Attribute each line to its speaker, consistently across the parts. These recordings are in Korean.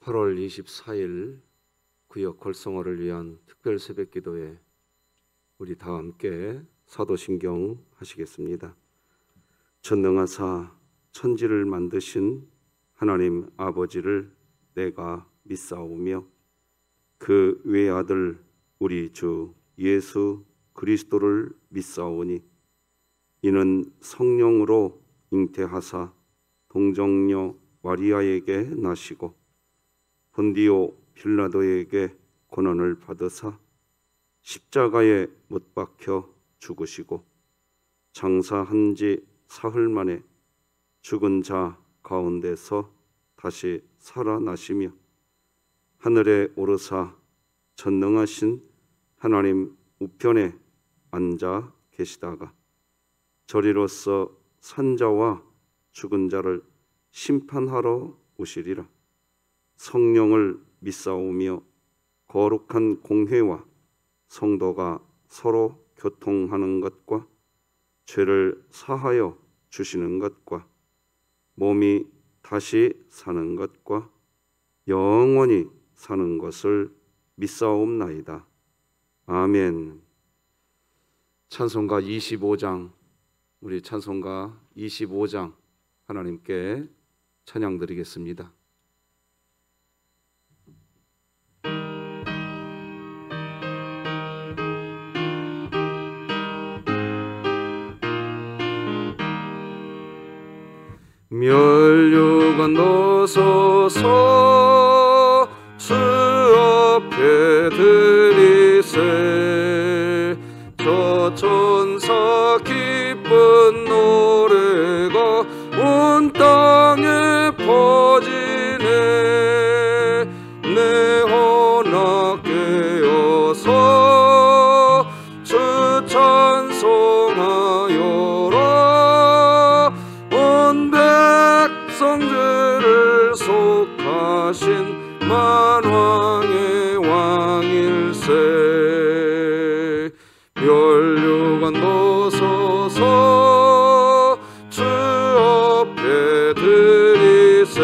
Speaker 1: 8월 24일 구역 활성화를 위한 특별 새벽 기도에 우리 다 함께 사도신경 하시겠습니다. 전능하사 천지를 만드신 하나님 아버지를 내가 믿사오며 그 외아들 우리 주 예수 그리스도를 믿사오니 이는 성령으로 잉태하사 동정녀 마리아에게 나시고 본디오 빌라도에게 고난을 받으사 십자가에 못 박혀 죽으시고 장사한 지 사흘 만에 죽은 자 가운데서 다시 살아나시며 하늘에 오르사 전능하신 하나님 우편에 앉아 계시다가 저리로서 산자와 죽은 자를 심판하러 오시리라. 성령을 믿사오며 거룩한 공회와 성도가 서로 교통하는 것과 죄를 사하여 주시는 것과 몸이 다시 사는 것과 영원히 사는 것을 믿사옵나이다. 아멘. 찬송가 25장, 우리 찬송가 25장 하나님께 찬양 드리겠습니다. 멸류관 놓소서 주 앞에 드리세 저 천사 기쁜 노래가 온 땅에 퍼지네 내 혼악 깨어서 주 찬송하여라 온 백성들을 속하신 만왕의 왕일세 멸류관 놓소서 주 앞에 드리세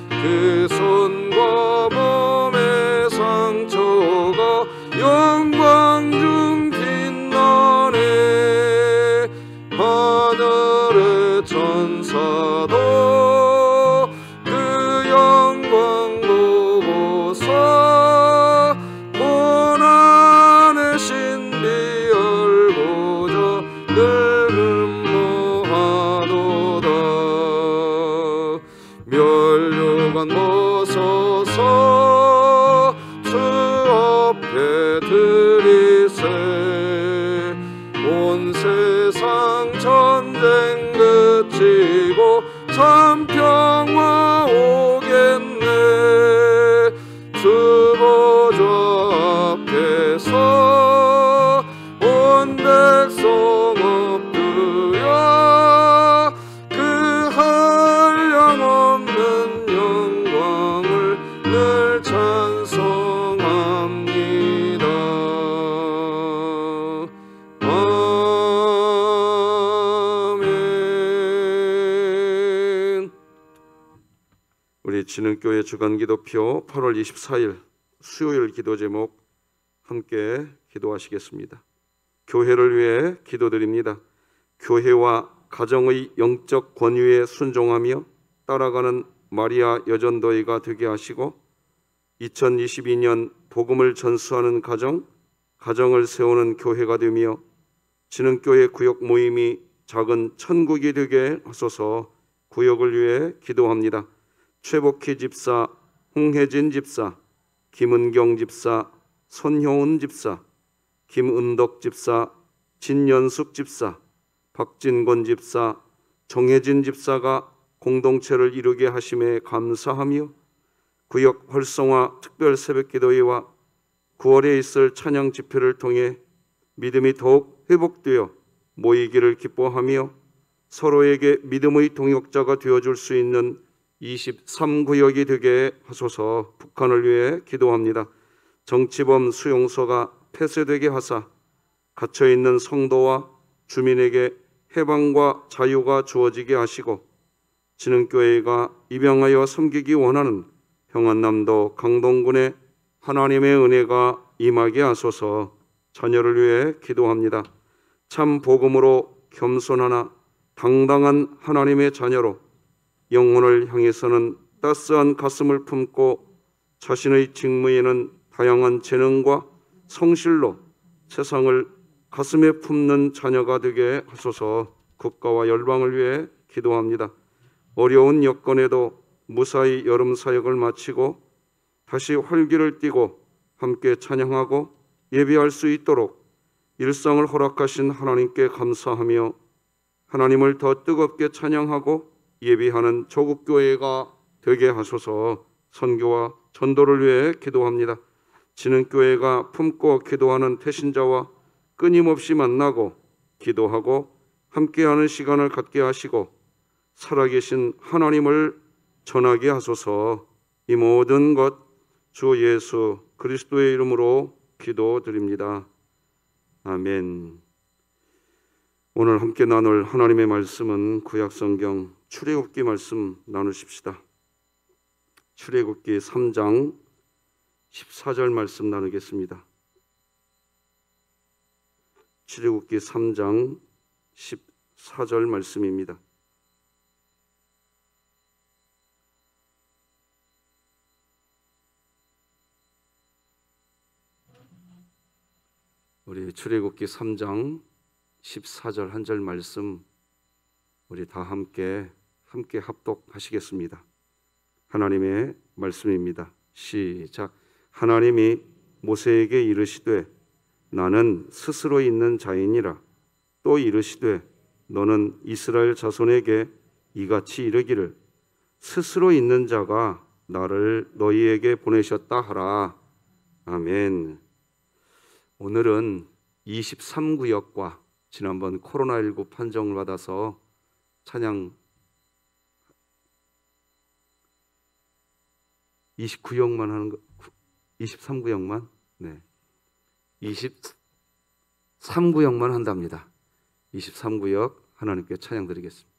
Speaker 1: 그 손과 몸의 상처가 영광 중 빛나네 하늘의 천사도 그 영광 보고서 고난의 신비 알고자 늘 음모하도다 멸류관 놓소서 주 앞에 드리세 온 세상 전쟁 그치고 참 평화 오겠네 주 보좌 앞에서 온 백성 엎드려 그 한량없는 영광을 늘 찬송합니다. 아멘. 우리 진흥교회 주간기도표 8월 24일 수요일 기도 제목 함께 기도하시겠습니다. 교회를 위해 기도드립니다. 교회와 가정의 영적 권위에 순종하며 따라가는 마리아 여전도회가 되게 하시고 2022년 복음을 전수하는 가정을 세우는 교회가 되며 진흥교회 구역 모임이 작은 천국이 되게 하소서. 구역을 위해 기도합니다. 최복희 집사, 홍혜진 집사, 김은경 집사, 손효은 집사, 김은덕 집사, 진연숙 집사, 박진권 집사, 정혜진 집사가 공동체를 이루게 하심에 감사하며 구역 활성화 특별 새벽기도회와 9월에 있을 찬양 집회를 통해 믿음이 더욱 회복되어 모이기를 기뻐하며 서로에게 믿음의 동역자가 되어줄 수 있는 23구역이 되게 하소서. 북한을 위해 기도합니다. 정치범 수용소가 폐쇄되게 하사 갇혀있는 성도와 주민에게 해방과 자유가 주어지게 하시고 진흥교회가 입양하여 섬기기 원하는 평안남도 강동군의 하나님의 은혜가 임하게 하소서. 자녀를 위해 기도합니다. 참 복음으로 겸손하나 당당한 하나님의 자녀로 영혼을 향해서는 따스한 가슴을 품고 자신의 직무에는 다양한 재능과 성실로 세상을 가슴에 품는 자녀가 되게 하소서. 국가와 열방을 위해 기도합니다. 어려운 여건에도 무사히 여름 사역을 마치고 다시 활기를 띠고 함께 찬양하고 예배할 수 있도록 일상을 허락하신 하나님께 감사하며 하나님을 더 뜨겁게 찬양하고 예배하는 조국교회가 되게 하소서. 선교와 전도를 위해 기도합니다. 진흥교회가 품고 기도하는 태신자와 끊임없이 만나고 기도하고 함께하는 시간을 갖게 하시고 살아계신 하나님을 전하게 하소서. 이 모든 것 주 예수 그리스도의 이름으로 기도드립니다. 아멘. 오늘 함께 나눌 하나님의 말씀은 구약성경 출애굽기 말씀 나누십시다. 출애굽기 3장 14절 말씀 나누겠습니다. 출애굽기 3장 14절 말씀입니다. 우리 출애굽기 3장 14절 한 절 말씀 우리 다 함께 합독하시겠습니다. 하나님의 말씀입니다. 시작. 하나님이 모세에게 이르시되 나는 스스로 있는 자이니라. 또 이르시되 너는 이스라엘 자손에게 이같이 이르기를 스스로 있는 자가 나를 너희에게 보내셨다 하라. 아멘. 오늘은 23구역과 지난번 코로나19 판정을 받아서 찬양 29역만 하는 거 23구역만? 네. 23구역만 한답니다. 23구역 하나님께 찬양 드리겠습니다.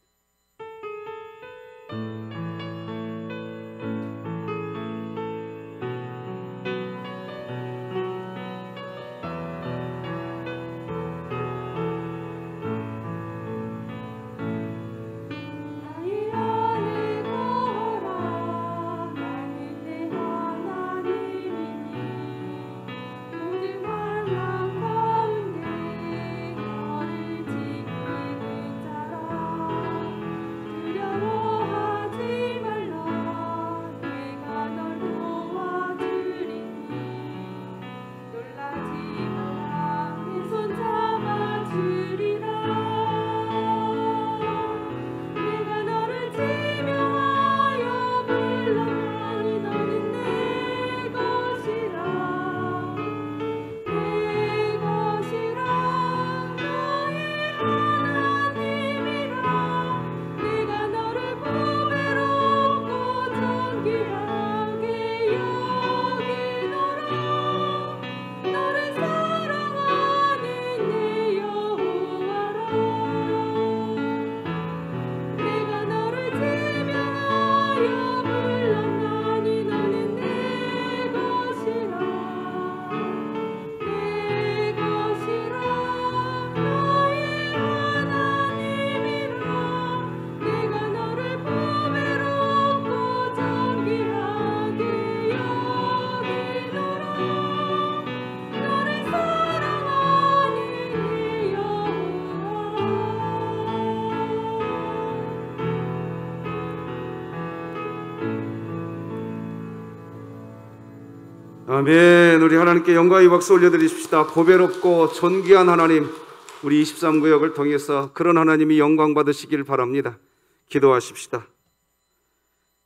Speaker 1: 아멘. 우리 하나님께 영광의 박수 올려드리십시다. 보배롭고 존귀한 하나님, 우리 23구역을 통해서 그런 하나님이 영광 받으시길 바랍니다. 기도하십시다.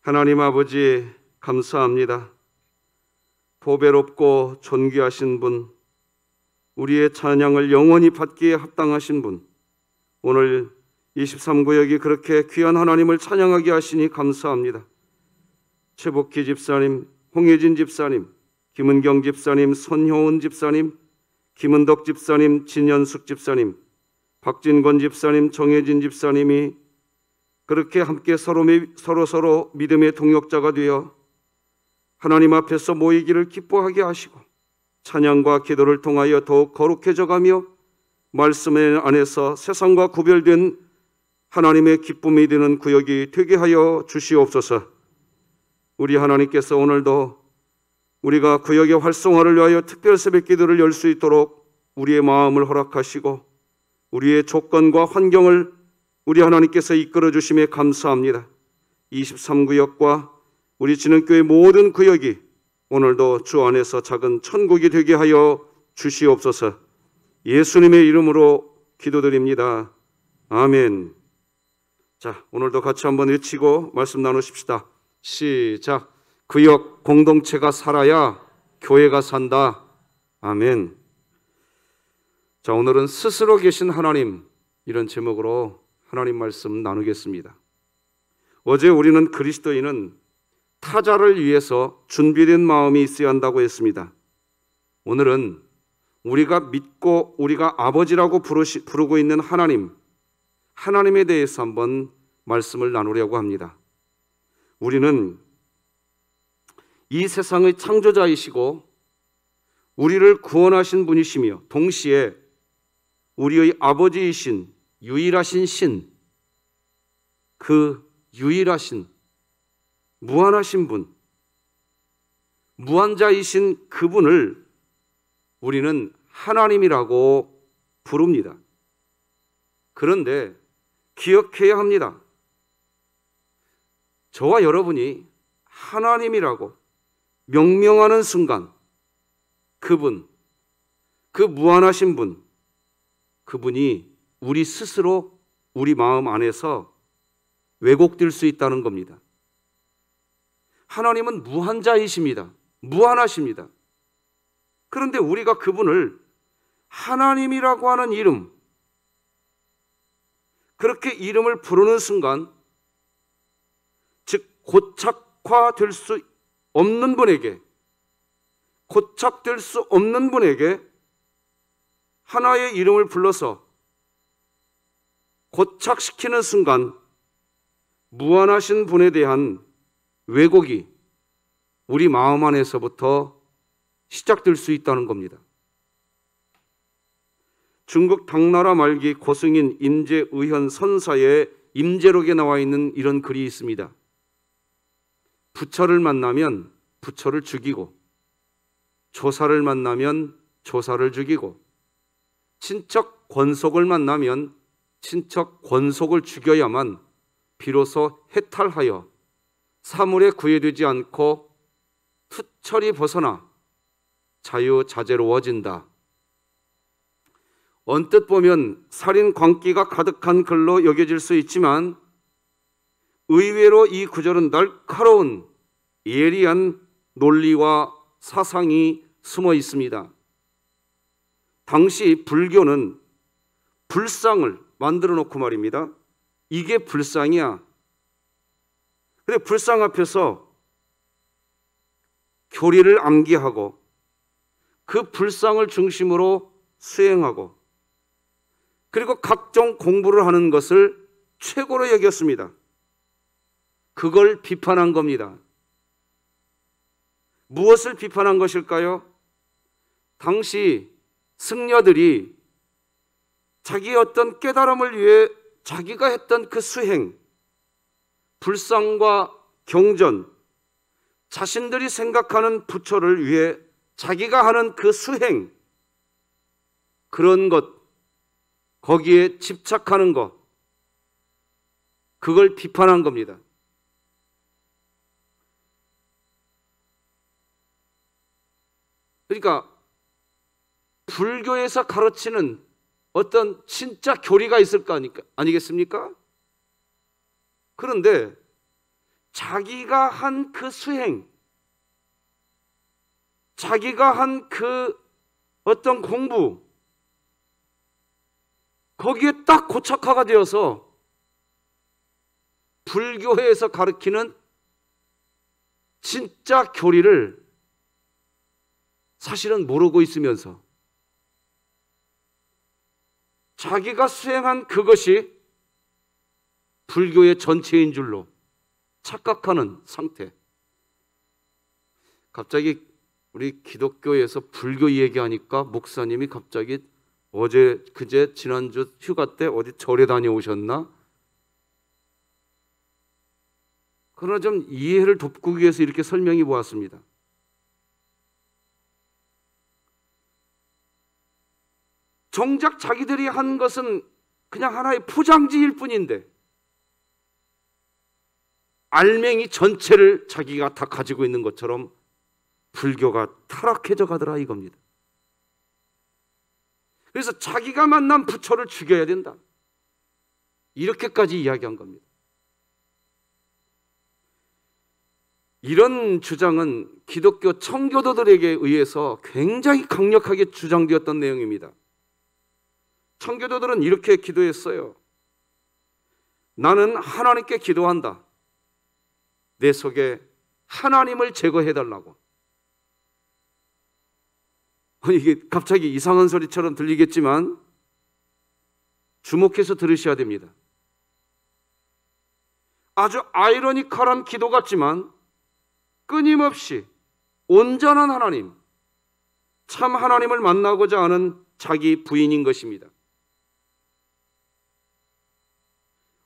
Speaker 1: 하나님 아버지 감사합니다. 보배롭고 존귀하신 분, 우리의 찬양을 영원히 받기에 합당하신 분, 오늘 23구역이 그렇게 귀한 하나님을 찬양하게 하시니 감사합니다. 최복희 집사님, 홍혜진 집사님, 김은경 집사님, 손효은 집사님, 김은덕 집사님, 진연숙 집사님, 박진권 집사님, 정혜진 집사님이 그렇게 함께 서로 믿음의 동역자가 되어 하나님 앞에서 모이기를 기뻐하게 하시고 찬양과 기도를 통하여 더욱 거룩해져 가며 말씀 안에서 세상과 구별된 하나님의 기쁨이 되는 구역이 되게 하여 주시옵소서. 우리 하나님께서 오늘도 우리가 구역의 활성화를 위하여 특별 새벽 기도를 열 수 있도록 우리의 마음을 허락하시고 우리의 조건과 환경을 우리 하나님께서 이끌어 주심에 감사합니다. 23구역과 우리 진흥교회 모든 구역이 오늘도 주 안에서 작은 천국이 되게 하여 주시옵소서. 예수님의 이름으로 기도드립니다. 아멘. 자, 오늘도 같이 한번 외치고 말씀 나누십시다. 시작. 구역 공동체가 살아야 교회가 산다. 아멘. 자, 오늘은 스스로 계신 하나님, 이런 제목으로 하나님 말씀 나누겠습니다. 어제 우리는 그리스도인은 타자를 위해서 준비된 마음이 있어야 한다고 했습니다. 오늘은 우리가 믿고 우리가 아버지라고 부르고 있는 하나님에 대해서 한번 말씀을 나누려고 합니다. 우리는 이 세상의 창조자이시고 우리를 구원하신 분이시며 동시에 우리의 아버지이신 유일하신 신, 그 유일하신 무한하신 분, 무한자이신 그분을 우리는 하나님이라고 부릅니다. 그런데 기억해야 합니다. 저와 여러분이 하나님이라고 명명하는 순간 그분, 그 무한하신 분, 그분이 우리 스스로 우리 마음 안에서 왜곡될 수 있다는 겁니다. 하나님은 무한자이십니다. 무한하십니다. 그런데 우리가 그분을 하나님이라고 하는 이름, 그렇게 이름을 부르는 순간, 즉 고착화될 수 없는 분에게, 고착될 수 없는 분에게 하나의 이름을 불러서 고착시키는 순간 무한하신 분에 대한 왜곡이 우리 마음 안에서부터 시작될 수 있다는 겁니다. 중국 당나라 말기 고승인 임제의현 선사의 임제록에 나와 있는 이런 글이 있습니다. 부처를 만나면 부처를 죽이고, 조사를 만나면 조사를 죽이고, 친척 권속을 만나면 친척 권속을 죽여야만 비로소 해탈하여 사물에 구애되지 않고 투철이 벗어나 자유자재로워진다. 언뜻 보면 살인 광기가 가득한 글로 여겨질 수 있지만 의외로 이 구절은 날카로운 예리한 논리와 사상이 숨어 있습니다. 당시 불교는 불상을 만들어 놓고 말입니다. 이게 불상이야. 근데 불상 앞에서 교리를 암기하고 그 불상을 중심으로 수행하고 그리고 각종 공부를 하는 것을 최고로 여겼습니다. 그걸 비판한 겁니다. 무엇을 비판한 것일까요? 당시 승려들이 자기의 어떤 깨달음을 위해 자기가 했던 그 수행, 불상과 경전, 자신들이 생각하는 부처를 위해 자기가 하는 그 수행, 그런 것, 거기에 집착하는 것, 그걸 비판한 겁니다. 그러니까 불교에서 가르치는 어떤 진짜 교리가 있을 거 아니겠습니까? 그런데 자기가 한 그 수행, 자기가 한 그 어떤 공부, 거기에 딱 고착화가 되어서 불교에서 가르치는 진짜 교리를 사실은 모르고 있으면서 자기가 수행한 그것이 불교의 전체인 줄로 착각하는 상태. 갑자기 우리 기독교에서 불교 얘기하니까 목사님이 갑자기 어제, 그제, 지난주 휴가 때 어디 절에 다녀오셨나? 그러나 좀 이해를 돕기 위해서 이렇게 설명해 보았습니다. 정작 자기들이 한 것은 그냥 하나의 포장지일 뿐인데 알맹이 전체를 자기가 다 가지고 있는 것처럼 불교가 타락해져 가더라 이겁니다. 그래서 자기가 만난 부처를 죽여야 된다, 이렇게까지 이야기한 겁니다. 이런 주장은 기독교 청교도들에게 의해서 굉장히 강력하게 주장되었던 내용입니다. 청교도들은 이렇게 기도했어요. 나는 하나님께 기도한다. 내 속에 하나님을 제거해달라고. 이게 갑자기 이상한 소리처럼 들리겠지만 주목해서 들으셔야 됩니다. 아주 아이러니컬한 기도 같지만 끊임없이 온전한 하나님, 참 하나님을 만나고자 하는 자기 부인인 것입니다.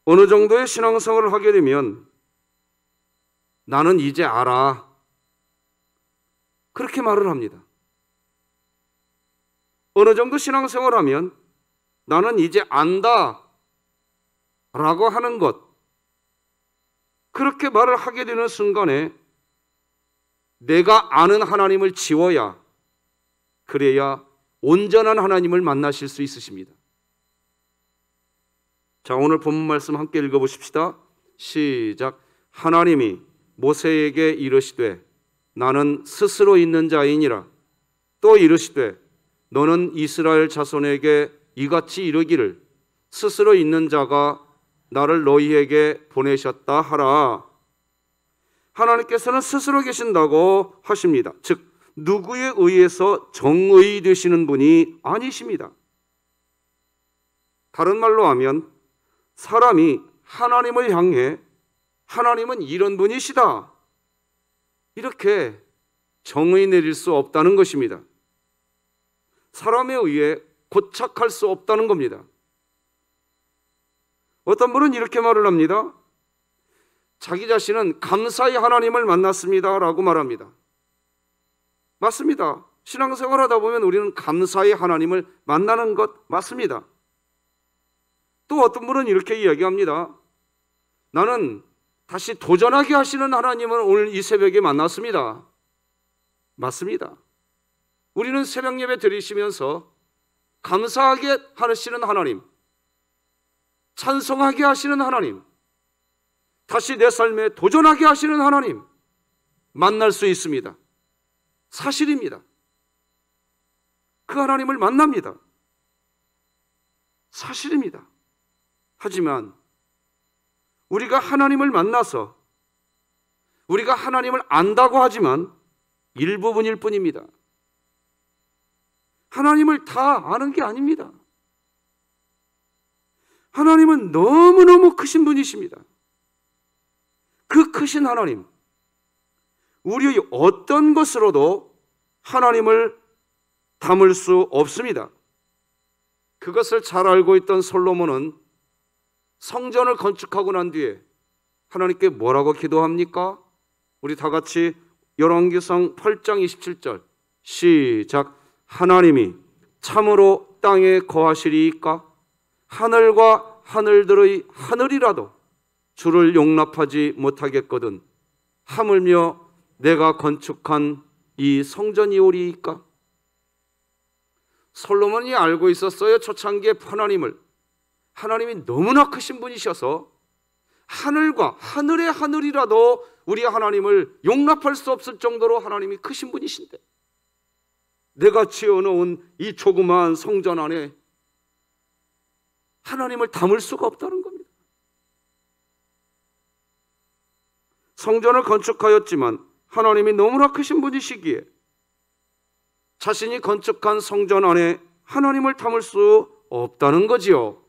Speaker 1: 어느 정도의 신앙생활을 하게 되면 나는 이제 알아, 그렇게 말을 합니다. 어느 정도 신앙생활을 하면 나는 이제 안다 라고 하는 것, 그렇게 말을 하게 되는 순간에 내가 아는 하나님을 지워야, 그래야 온전한 하나님을 만나실 수 있으십니다. 자, 오늘 본문 말씀 함께 읽어보십시다. 시작. 하나님이 모세에게 이르시되 나는 스스로 있는 자이니라. 또 이르시되 너는 이스라엘 자손에게 이같이 이르기를 스스로 있는 자가 나를 너희에게 보내셨다 하라. 하나님께서는 스스로 계신다고 하십니다. 즉 누구에 의해서 정의 되시는 분이 아니십니다. 다른 말로 하면 사람이 하나님을 향해 하나님은 이런 분이시다, 이렇게 정의 내릴 수 없다는 것입니다. 사람에 의해 고착할 수 없다는 겁니다. 어떤 분은 이렇게 말을 합니다. 자기 자신은 감사히 하나님을 만났습니다 라고 말합니다. 맞습니다. 신앙생활 하다 보면 우리는 감사히 하나님을 만나는 것 맞습니다. 또 어떤 분은 이렇게 이야기합니다. 나는 다시 도전하게 하시는 하나님을 오늘 이 새벽에 만났습니다. 맞습니다. 우리는 새벽 예배 드리시면서 감사하게 하시는 하나님, 찬송하게 하시는 하나님, 다시 내 삶에 도전하게 하시는 하나님 만날 수 있습니다. 사실입니다. 그 하나님을 만납니다. 사실입니다. 하지만 우리가 하나님을 만나서 우리가 하나님을 안다고 하지만 일부분일 뿐입니다. 하나님을 다 아는 게 아닙니다. 하나님은 너무너무 크신 분이십니다. 그 크신 하나님, 우리의 어떤 것으로도 하나님을 담을 수 없습니다. 그것을 잘 알고 있던 솔로몬은 성전을 건축하고 난 뒤에 하나님께 뭐라고 기도합니까? 우리 다 같이 열왕기상 8장 27절 시작. 하나님이 참으로 땅에 거하시리이까? 하늘과 하늘들의 하늘이라도 주를 용납하지 못하겠거든 하물며 내가 건축한 이 성전이오리이까? 솔로몬이 알고 있었어요. 초창기에 하나님을. 하나님이 너무나 크신 분이셔서 하늘과 하늘의 하늘이라도 우리 하나님을 용납할 수 없을 정도로 하나님이 크신 분이신데 내가 지어놓은 이 조그마한 성전 안에 하나님을 담을 수가 없다는 겁니다. 성전을 건축하였지만 하나님이 너무나 크신 분이시기에 자신이 건축한 성전 안에 하나님을 담을 수 없다는 거지요.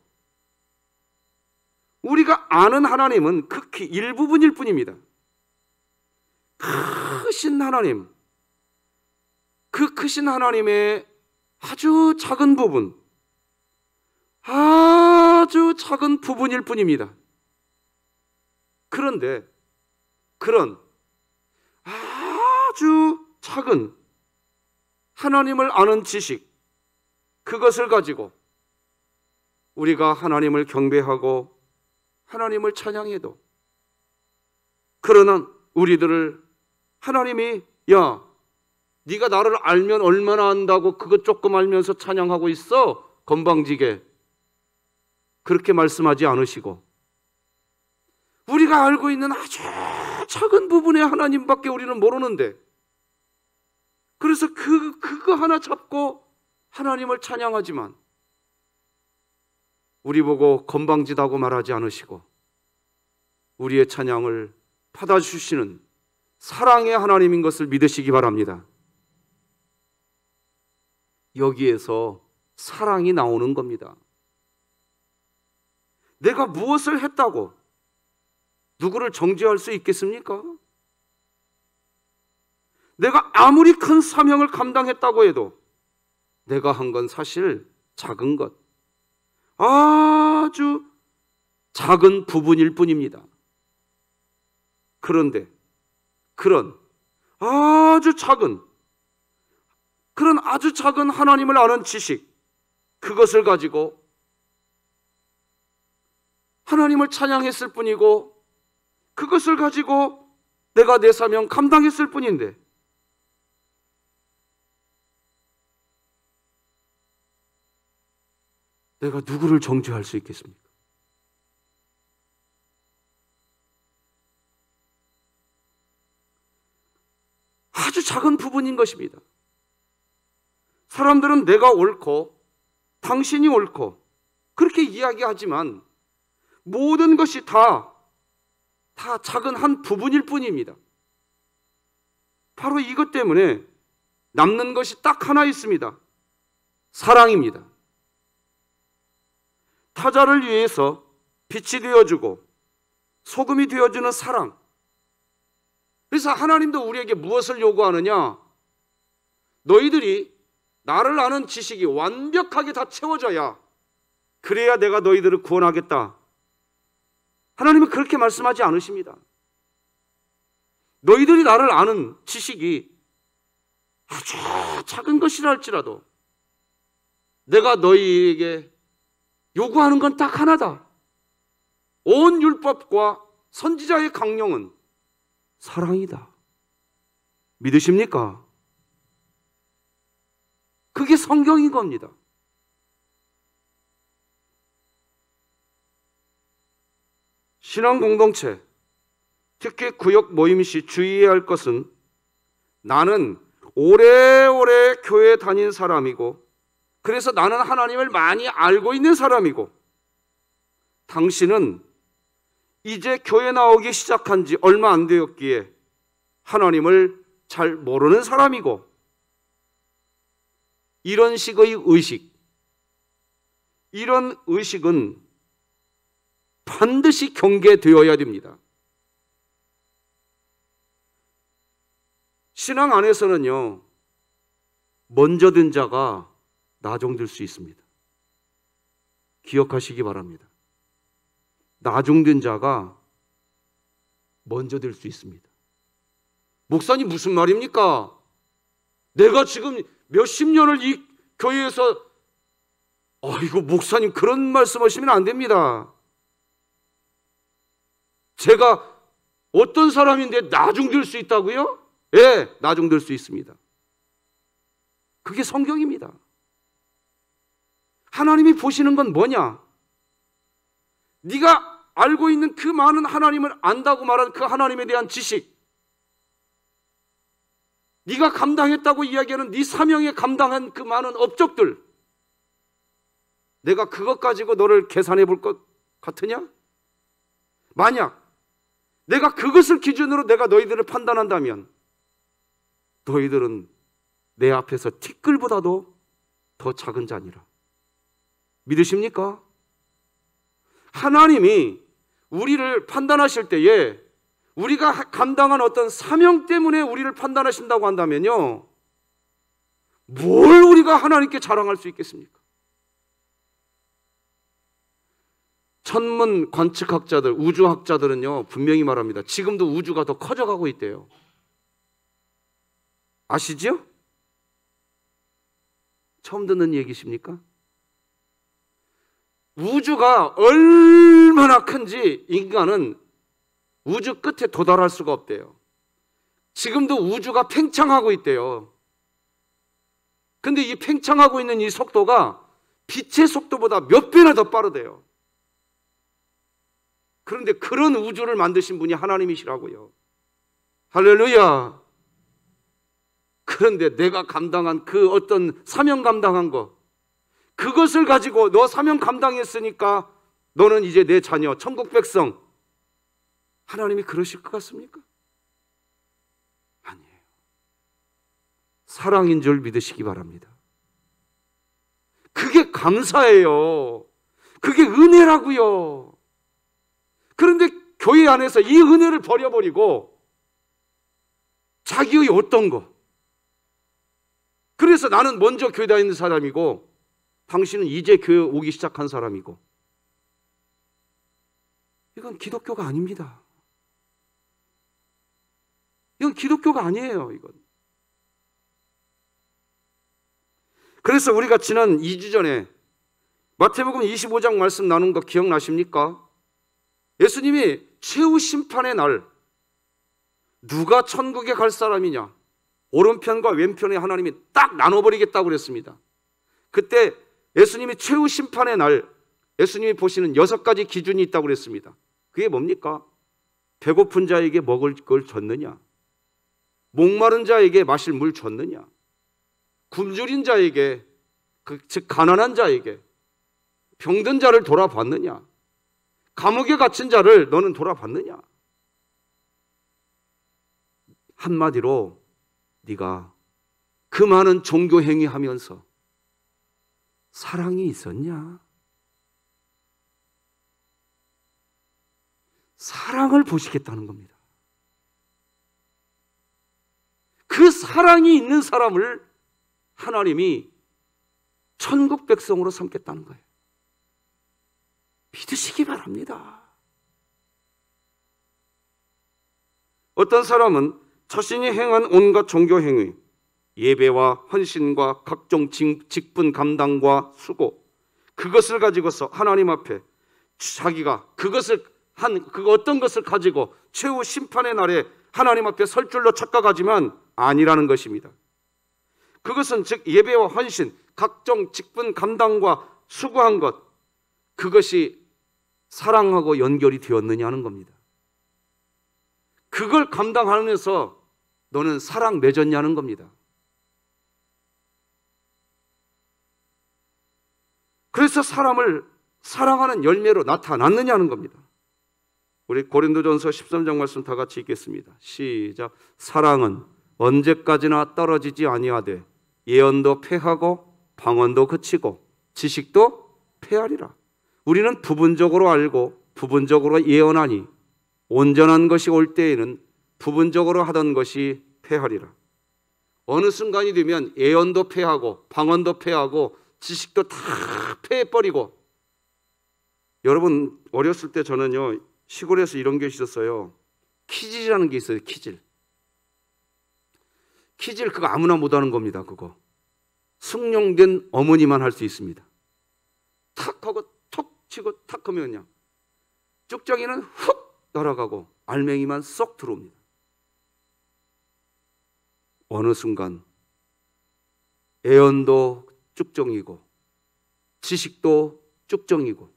Speaker 1: 우리가 아는 하나님은 극히 일부분일 뿐입니다. 크신 하나님, 그 크신 하나님의 아주 작은 부분, 아주 작은 부분일 뿐입니다. 그런데 그런 아주 작은 하나님을 아는 지식, 그것을 가지고 우리가 하나님을 경배하고 하나님을 찬양해도, 그러나 우리들을 하나님이 야, 네가 나를 알면 얼마나 안다고 그것 조금 알면서 찬양하고 있어? 건방지게. 그렇게 말씀하지 않으시고, 우리가 알고 있는 아주 작은 부분의 하나님밖에 우리는 모르는데, 그래서 그거 하나 잡고 하나님을 찬양하지만 우리 보고 건방지다고 말하지 않으시고 우리의 찬양을 받아주시는 사랑의 하나님인 것을 믿으시기 바랍니다. 여기에서 사랑이 나오는 겁니다. 내가 무엇을 했다고 누구를 정죄할 수 있겠습니까? 내가 아무리 큰 사명을 감당했다고 해도 내가 한 건 사실 작은 것, 아주 작은 부분일 뿐입니다. 그런데 그런 아주 작은 하나님을 아는 지식, 그것을 가지고 하나님을 찬양했을 뿐이고, 그것을 가지고 내가 내 사명 감당했을 뿐인데, 내가 누구를 정죄할 수 있겠습니까? 아주 작은 부분인 것입니다. 사람들은 내가 옳고 당신이 옳고 그렇게 이야기하지만 모든 것이 다 작은 한 부분일 뿐입니다. 바로 이것 때문에 남는 것이 딱 하나 있습니다. 사랑입니다. 타자를 위해서 빛이 되어주고 소금이 되어주는 사랑. 그래서 하나님도 우리에게 무엇을 요구하느냐? 너희들이 나를 아는 지식이 완벽하게 다 채워져야, 그래야 내가 너희들을 구원하겠다. 하나님은 그렇게 말씀하지 않으십니다. 너희들이 나를 아는 지식이 아주 작은 것이라 할지라도 내가 너희에게 요구하는 건 딱 하나다. 온 율법과 선지자의 강령은 사랑이다. 믿으십니까? 그게 성경인 겁니다. 신앙 공동체, 특히 구역 모임 시 주의해야 할 것은, 나는 오래오래 교회 다닌 사람이고 그래서 나는 하나님을 많이 알고 있는 사람이고, 당신은 이제 교회 나오기 시작한 지 얼마 안 되었기에 하나님을 잘 모르는 사람이고, 이런 식의 의식, 이런 의식은 반드시 경계되어야 됩니다. 신앙 안에서는요, 먼저 든 자가 나중들 수 있습니다. 기억하시기 바랍니다. 나중된 자가 먼저 될 수 있습니다. 목사님 무슨 말입니까? 내가 지금 몇십 년을 이 교회에서, 이거 목사님 그런 말씀하시면 안 됩니다. 제가 어떤 사람인데 나중될 수 있다고요? 예, 나중될 수 있습니다. 그게 성경입니다. 하나님이 보시는 건 뭐냐? 네가 알고 있는 그 많은 하나님을 안다고 말한 그 하나님에 대한 지식, 네가 감당했다고 이야기하는 네 사명에 감당한 그 많은 업적들, 내가 그것 가지고 너를 계산해 볼 것 같으냐? 만약 내가 그것을 기준으로 내가 너희들을 판단한다면 너희들은 내 앞에서 티끌보다도 더 작은 자니라. 믿으십니까? 하나님이 우리를 판단하실 때에 우리가 감당한 어떤 사명 때문에 우리를 판단하신다고 한다면요, 뭘 우리가 하나님께 자랑할 수 있겠습니까? 천문 관측학자들, 우주학자들은요, 분명히 말합니다. 지금도 우주가 더 커져가고 있대요. 아시죠? 처음 듣는 얘기십니까? 우주가 얼마나 큰지 인간은 우주 끝에 도달할 수가 없대요. 지금도 우주가 팽창하고 있대요. 근데 이 팽창하고 있는 이 속도가 빛의 속도보다 몇 배나 더 빠르대요. 그런데 그런 우주를 만드신 분이 하나님이시라고요. 할렐루야. 그런데 내가 감당한 그 어떤 사명 감당한 거, 그것을 가지고 너 사명 감당했으니까 너는 이제 내 자녀, 천국 백성, 하나님이 그러실 것 같습니까? 아니에요. 사랑인 줄 믿으시기 바랍니다. 그게 감사예요. 그게 은혜라고요. 그런데 교회 안에서 이 은혜를 버려버리고 자기의 어떤 거, 그래서 나는 먼저 교회 다니는 사람이고 당신은 이제 교회 오기 시작한 사람이고, 이건 기독교가 아닙니다. 이건 기독교가 아니에요. 이건. 그래서 우리가 지난 2주 전에 마태복음 25장 말씀 나눈 거 기억나십니까? 예수님이 최후 심판의 날 누가 천국에 갈 사람이냐, 오른편과 왼편에 하나님이 딱 나눠버리겠다고 그랬습니다. 그때 예수님이 최후 심판의 날 예수님이 보시는 6가지 기준이 있다고 그랬습니다. 그게 뭡니까? 배고픈 자에게 먹을 걸 줬느냐, 목마른 자에게 마실 물 줬느냐, 굶주린 자에게, 즉 가난한 자에게, 병든 자를 돌아봤느냐, 감옥에 갇힌 자를 너는 돌아봤느냐. 한마디로 네가 그 많은 종교 행위하면서 사랑이 있었냐? 사랑을 보시겠다는 겁니다. 그 사랑이 있는 사람을 하나님이 천국 백성으로 삼겠다는 거예요. 믿으시기 바랍니다. 어떤 사람은 자신이 행한 온갖 종교 행위, 예배와 헌신과 각종 직분 감당과 수고, 그것을 가지고서 하나님 앞에 자기가 그것을 그 어떤 것을 가지고 최후 심판의 날에 하나님 앞에 설 줄로 착각하지만 아니라는 것입니다. 그것은 즉 예배와 헌신, 각종 직분 감당과 수고한 것, 그것이 사랑하고 연결이 되었느냐 하는 겁니다. 그걸 감당하면서 너는 사랑 맺었냐는 겁니다. 그래서 사람을 사랑하는 열매로 나타났느냐는 겁니다. 우리 고린도전서 13장 말씀 다 같이 읽겠습니다. 시작. 사랑은 언제까지나 떨어지지 아니하되 예언도 패하고 방언도 그치고 지식도 패하리라. 우리는 부분적으로 알고 부분적으로 예언하니 온전한 것이 올 때에는 부분적으로 하던 것이 패하리라. 어느 순간이 되면 예언도 패하고 방언도 패하고 지식도 다 패해버리고. 여러분 어렸을 때 저는요 시골에서 이런 게 있었어요. 키질이라는 게 있어요. 키질 그거 아무나 못하는 겁니다. 그거 숙련된 어머니만 할 수 있습니다. 탁 하고 톡 치고 탁 하면 그냥 쭉정이는 훅 날아가고 알맹이만 쏙 들어옵니다. 어느 순간 예언도 쭉정이고 지식도 쭉정이고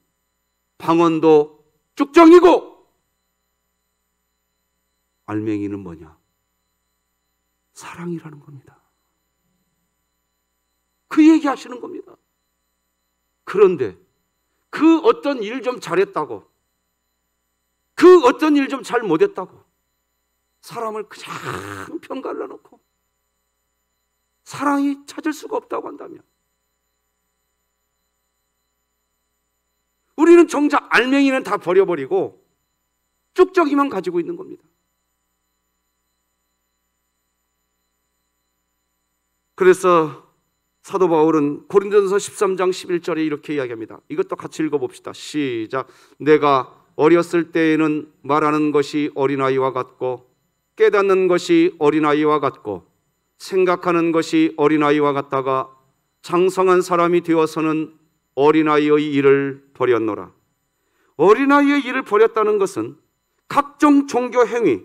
Speaker 1: 방언도 쭉정이고 알맹이는 뭐냐? 사랑이라는 겁니다. 그 얘기 하시는 겁니다. 그런데 그 어떤 일 좀 잘했다고, 그 어떤 일 좀 잘 못했다고 사람을 그냥 평가를 해놓고 사랑이 찾을 수가 없다고 한다면, 우리는 정작 알맹이는 다 버려버리고 축적 희망 가지고 있는 겁니다. 그래서 사도 바울은 고린도전서 13장 11절에 이렇게 이야기합니다. 이것도 같이 읽어봅시다. 시작. 내가 어렸을 때에는 말하는 것이 어린아이와 같고 깨닫는 것이 어린아이와 같고 생각하는 것이 어린아이와 같다가 장성한 사람이 되어서는 어린아이의 일을 버렸노라. 어린아이의 일을 버렸다는 것은 각종 종교 행위,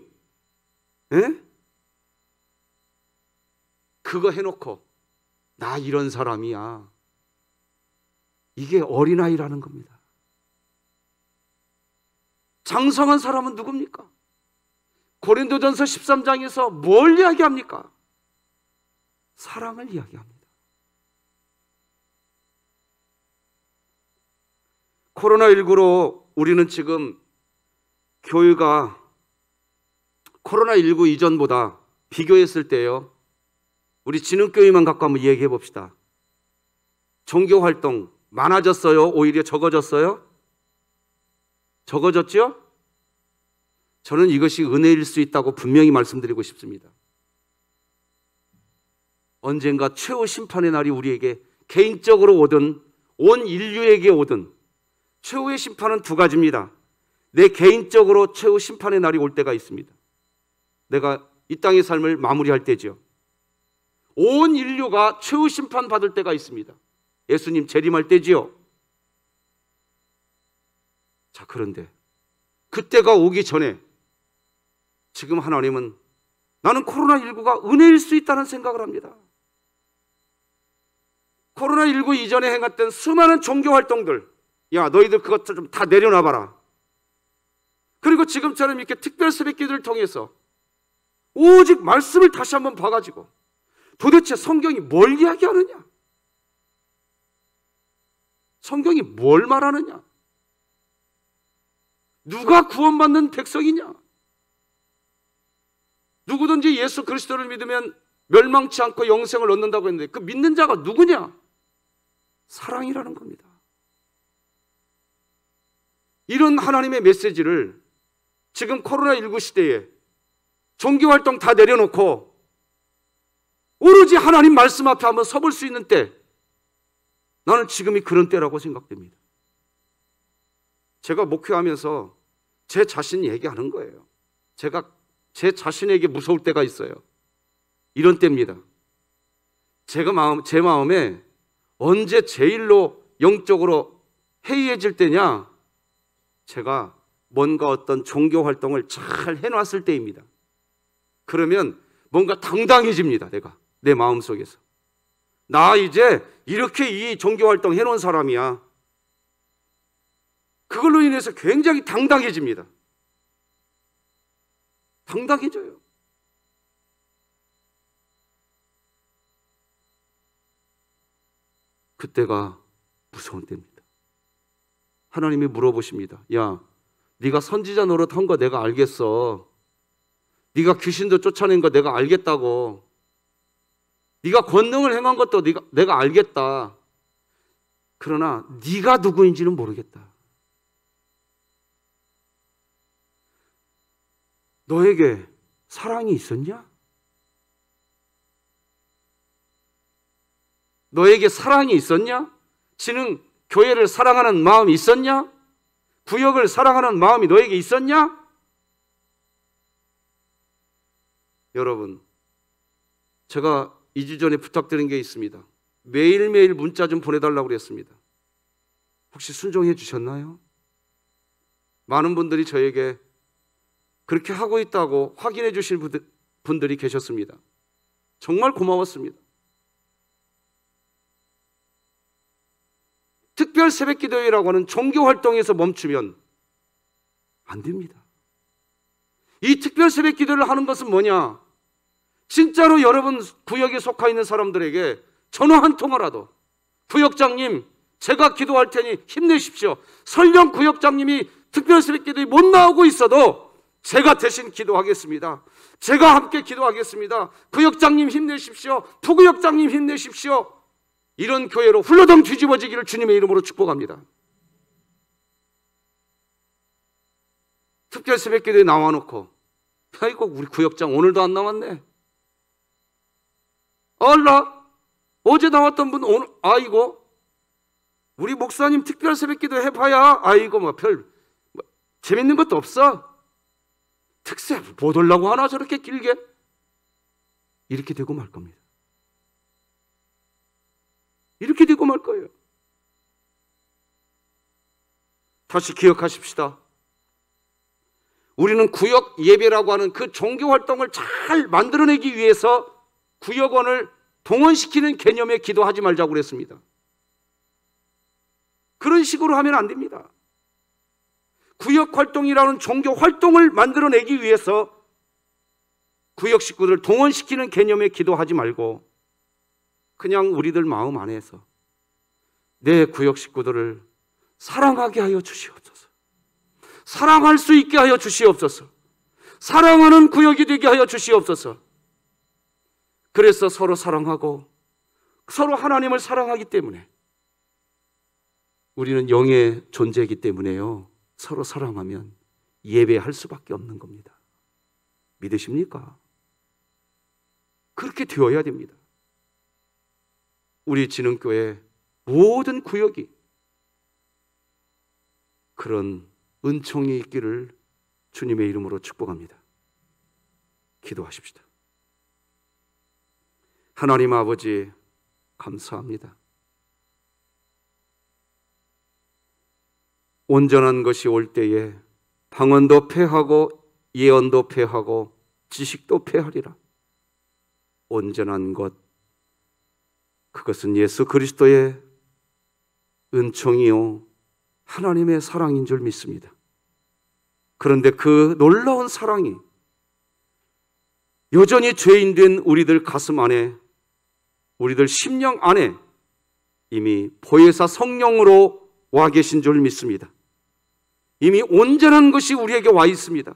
Speaker 1: 그거 해놓고 나 이런 사람이야, 이게 어린아이라는 겁니다. 장성한 사람은 누굽니까? 고린도전서 13장에서 뭘 이야기합니까? 사랑을 이야기합니다. 코로나19로 우리는 지금 교회가 코로나19 이전보다 비교했을 때요, 우리 진흥교회만 갖고 한번 얘기해 봅시다. 종교활동 많아졌어요? 오히려 적어졌어요? 적어졌죠? 저는 이것이 은혜일 수 있다고 분명히 말씀드리고 싶습니다. 언젠가 최후 심판의 날이 우리에게 개인적으로 오든 온 인류에게 오든 최후의 심판은 두 가지입니다. 내 개인적으로 최후 심판의 날이 올 때가 있습니다. 내가 이 땅의 삶을 마무리할 때죠. 온 인류가 최후 심판 받을 때가 있습니다. 예수님 재림할 때지요. 자, 그런데 그때가 오기 전에 지금 하나님은 나는 코로나19가 은혜일 수 있다는 생각을 합니다. 코로나19 이전에 행했던 수많은 종교활동들, 야, 너희들 그것들 좀 다 내려놔봐라. 그리고 지금처럼 이렇게 특별 새벽기도를 통해서 오직 말씀을 다시 한번 봐가지고 도대체 성경이 뭘 이야기하느냐? 성경이 뭘 말하느냐? 누가 구원받는 백성이냐? 누구든지 예수 그리스도를 믿으면 멸망치 않고 영생을 얻는다고 했는데 그 믿는 자가 누구냐? 사랑이라는 겁니다. 이런 하나님의 메시지를 지금 코로나19 시대에 종교활동 다 내려놓고 오로지 하나님 말씀 앞에 한번 서볼 수 있는 때, 나는 지금이 그런 때라고 생각됩니다. 제가 목회하면서 제 자신 얘기하는 거예요. 제가 제 자신에게 무서울 때가 있어요. 이런 때입니다. 제 마음에 언제 제일로 영적으로 해이해질 때냐? 제가 뭔가 어떤 종교 활동을 잘 해놨을 때입니다. 그러면 뭔가 당당해집니다. 내 마음속에서. 나 이제 이렇게 이 종교 활동 해놓은 사람이야. 그걸로 인해서 굉장히 당당해집니다. 당당해져요. 그때가 무서운 때입니다. 하나님이 물어보십니다. 야, 네가 선지자 노릇한 거 내가 알겠어. 네가 귀신도 쫓아낸 거 내가 알겠다고. 네가 권능을 행한 것도 내가 알겠다. 그러나 네가 누구인지는 모르겠다. 너에게 사랑이 있었냐? 너에게 사랑이 있었냐? 진흥 교회를 사랑하는 마음이 있었냐? 구역을 사랑하는 마음이 너에게 있었냐? 여러분, 제가 2주 전에 부탁드린 게 있습니다. 매일매일 문자 좀 보내달라고 그랬습니다. 혹시 순종해 주셨나요? 많은 분들이 저에게 그렇게 하고 있다고 확인해 주실 분들이 계셨습니다. 정말 고마웠습니다. 특별 새벽기도회라고 하는 종교활동에서 멈추면 안 됩니다. 이 특별 새벽기도를 하는 것은 뭐냐? 진짜로 여러분 구역에 속해 있는 사람들에게 전화 한 통화라도, 구역장님 제가 기도할 테니 힘내십시오. 설령 구역장님이 특별 새벽기도에 못 나오고 있어도 제가 대신 기도하겠습니다. 제가 함께 기도하겠습니다. 구역장님 힘내십시오. 부구역장님 힘내십시오. 이런 교회로 훌러덩 뒤집어지기를 주님의 이름으로 축복합니다. 특별 새벽기도에 나와놓고, 아이고 우리 구역장 오늘도 안 나왔네. 알라 어제 나왔던 분 오늘 아이고 우리 목사님 특별 새벽기도 해봐야 아이고 뭐 재밌는 것도 없어. 특세 못 올라고 하나 저렇게 길게. 이렇게 되고 말 겁니다. 이렇게 되고 말 거예요. 다시 기억하십시다. 우리는 구역 예배라고 하는 그 종교 활동을 잘 만들어내기 위해서 구역원을 동원시키는 개념에 기도하지 말자고 그랬습니다. 그런 식으로 하면 안 됩니다. 구역 활동이라는 종교 활동을 만들어내기 위해서 구역 식구들을 동원시키는 개념에 기도하지 말고 그냥 우리들 마음 안에서 내 구역 식구들을 사랑하게 하여 주시옵소서. 사랑할 수 있게 하여 주시옵소서. 사랑하는 구역이 되게 하여 주시옵소서. 그래서 서로 사랑하고 서로 하나님을 사랑하기 때문에 우리는 영의 존재이기 때문에요. 서로 사랑하면 예배할 수밖에 없는 겁니다. 믿으십니까? 그렇게 되어야 됩니다. 우리 진흥교회 모든 구역이 그런 은총이 있기를 주님의 이름으로 축복합니다. 기도하십시다. 하나님 아버지 감사합니다. 온전한 것이 올 때에 방언도 패하고 예언도 패하고 지식도 패하리라. 온전한 것, 그것은 예수 그리스도의 은총이요 하나님의 사랑인 줄 믿습니다. 그런데 그 놀라운 사랑이 여전히 죄인된 우리들 가슴 안에, 우리들 심령 안에 이미 보혜사 성령으로 와 계신 줄 믿습니다. 이미 온전한 것이 우리에게 와 있습니다.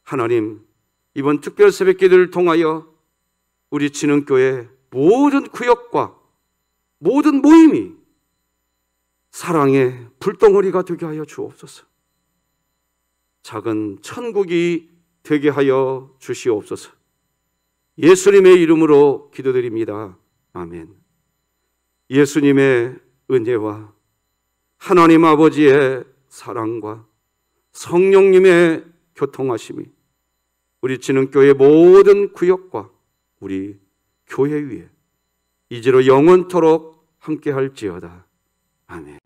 Speaker 1: 하나님, 이번 특별 새벽기도를 통하여 우리 진흥교회 모든 구역과 모든 모임이 사랑의 불덩어리가 되게 하여 주옵소서. 작은 천국이 되게 하여 주시옵소서. 예수님의 이름으로 기도드립니다. 아멘. 예수님의 은혜와 하나님 아버지의 사랑과 성령님의 교통하심이 우리 진흥교회 모든 구역과 우리 교회 위에 이제로 영원토록 함께할지어다. 아멘.